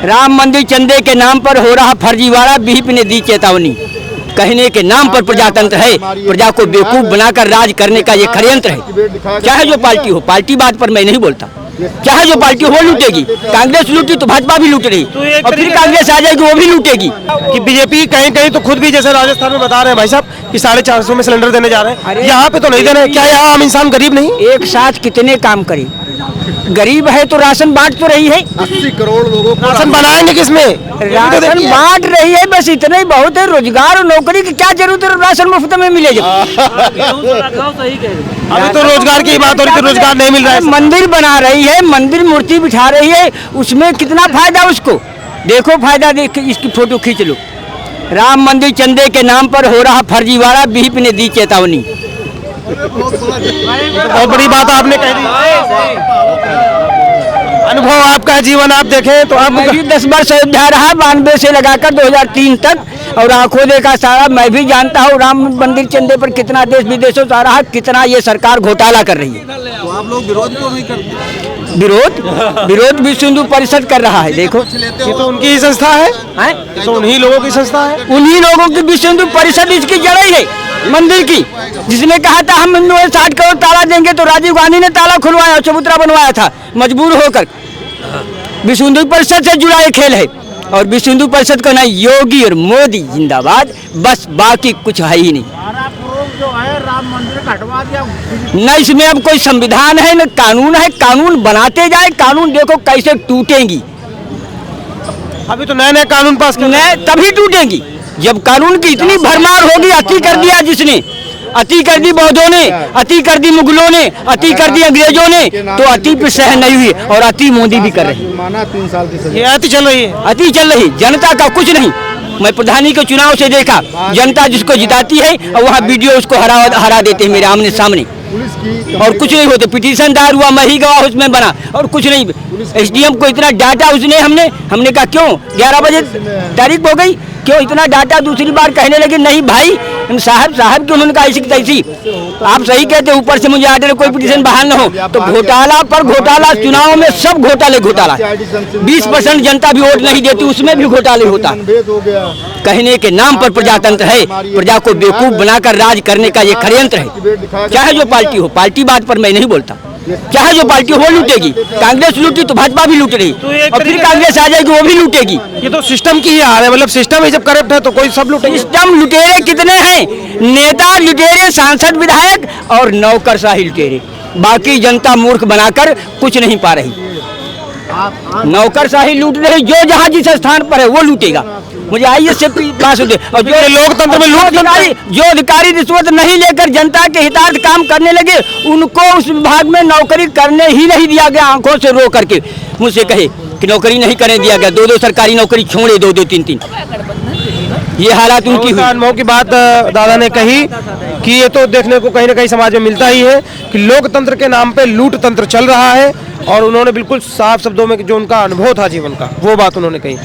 राम मंदिर चंदे के नाम पर हो रहा फर्जीवाड़ा, बीजेपी ने दी चेतावनी। कहने के नाम पर प्रजातंत्र है, प्रजा को बेवकूफ बनाकर राज करने का ये षड्यंत्र है। चाहे जो पार्टी हो, पार्टी बात पर मैं नहीं बोलता, चाहे जो पार्टी हो लूटेगी। कांग्रेस लूटी तो भाजपा भी लूट रही, और फिर कांग्रेस आ जाएगी वो भी लूटेगी। कि बीजेपी कहीं कहीं तो खुद भी, जैसे राजस्थान में बता रहे हैं भाई साहब कि 450 में सिलेंडर देने जा रहे हैं, यहाँ पे तो नहीं दे रहे। क्या यहाँ आम इंसान गरीब नहीं? एक साथ कितने काम करे? गरीब है तो राशन बांट तो रही है। 80 करोड़ लोगों को राशन बनाएंगे किसमें? राशन बांट रही है, बस इतना ही बहुत है। रोजगार और नौकरी की क्या जरूरत है? राशन मुफ्त में मिलेगा। अभी तो रोजगार की बात हो रही थी, रोजगार नहीं मिल रहा है। मंदिर बना रही है, मंदिर मूर्ति बिठा रही है, उसमें कितना फायदा उसको? देखो फायदा, देख इसकी फोटो खींच लो। राम मंदिर चंदे के नाम पर हो रहा फर्जीवाड़ा, बीजेपी ने दी चेतावनी। बहुत बड़ी बात आपने कह दी। अनुभव आपका जीवन आप देखें तो आप 10 वर्ष अयोध्या रहा, 92 से लगाकर 2003 तक, और आंखों देखा सारा। मैं भी जानता हूँ राम मंदिर चंदे पर कितना देश विदेशों से आ रहा, कितना ये सरकार घोटाला कर रही है। तो आप लोग विरोध क्यों नहीं करते? विरोध विश्व हिंदू परिषद कर रहा है। देखो ये तो उनकी ही संस्था है, तो उन्हीं लोगों की संस्था है। उन्हीं लोगों की विश्व हिंदू परिषद इसकी जड़ है मंदिर की, जिसने कहा था हम 60 करोड़ ताला देंगे, तो राजीव गांधी ने ताला खुलवाया, चबूतरा बनवाया था मजबूर होकर। विश्व हिंदू परिषद से जुड़ा ये खेल है, और विश्व हिंदू परिषद का ना योगी और मोदी जिंदाबाद, बस बाकी कुछ है ही नहीं। जो है राम मंदिर का हटवा दिया, न इसमें अब कोई संविधान है न कानून है। कानून बनाते जाए, कानून देखो कैसे टूटेंगी। अभी तो नए नए कानून पास करने, तभी टूटेंगी जब कानून की इतनी भरमार होगी। अति कर दिया जिसने, अति कर दी बौद्धों ने, अति कर दी मुगलों ने, अति कर दी अंग्रेजों ने, तो अति पे सहन नहीं हुई, और अति मोदी भी कर रहे हैं। माना 3 साल की सजा। ये अति चल रही है, अति चल रही, जनता का कुछ नहीं। मैं प्रधानी के चुनाव से देखा, जनता जिसको जिताती है और वहाँ वीडियो उसको हरा देते हैं मेरे आमने सामने, पुलिस की और कुछ नहीं होते। पिटीशन दायर हुआ, मैं ही गवाह उसमें बना, और कुछ नहीं। एसडीएम को इतना डांटा उसने, हमने कहा क्यों? 11 बजे तारीख हो गई, क्यों इतना डांटा? दूसरी बार कहने लगे नहीं भाई साहब क्यों? उन्होंने कहा ऐसी तैसी। आप सही कहते, ऊपर से मुझे आर्डर कोई पिटीशन बहाल न हो। तो घोटाला पर घोटाला, चुनाव में सब घोटाला। 20% जनता भी वोट नहीं देती, उसमें भी घोटाले होता। कहने के नाम पर प्रजातंत्र है, प्रजा को बेवकूफ बनाकर राज करने का ये षड्यंत्र है। चाहे जो पार्टी हो, पार्टी बात पर मैं नहीं बोलता, चाहे जो पार्टी हो लूटेगी। कांग्रेस लूटी तो भाजपा भी लूट रही, और फिर कांग्रेस आ जाएगी वो भी लूटेगी। ये तो सिस्टम की ही हार है। मतलब सिस्टम ही जब करप्ट है तो कोई सब लूटेगी। सिस्टम लुटेरे कितने हैं? नेता लुटेरे, सांसद विधायक और नौकरशाही लुटेरे। बाकी जनता मूर्ख बनाकर कुछ नहीं पा रही। नौकरशाही लूट रही, जो जहाँ जिस स्थान पर है वो लूटेगा। मुझे आइए से पास होते, और जो लोकतंत्र में जो अधिकारी रिश्वत नहीं लेकर जनता के हितार्थ काम करने लगे, उनको उस विभाग में नौकरी करने ही नहीं दिया गया। आंखों से रो करके मुझसे कहे कि नौकरी नहीं करने दिया गया, 2 सरकारी नौकरी छोड़े, 2 3 ये हालात उनकी हुई। अनुभव की बात दादा ने कही कि ये तो देखने को कहीं ना कहीं समाज में मिलता ही है कि लोकतंत्र के नाम पे लूट तंत्र चल रहा है, और उन्होंने बिल्कुल साफ शब्दों में जो उनका अनुभव था जीवन का, वो बात उन्होंने कही।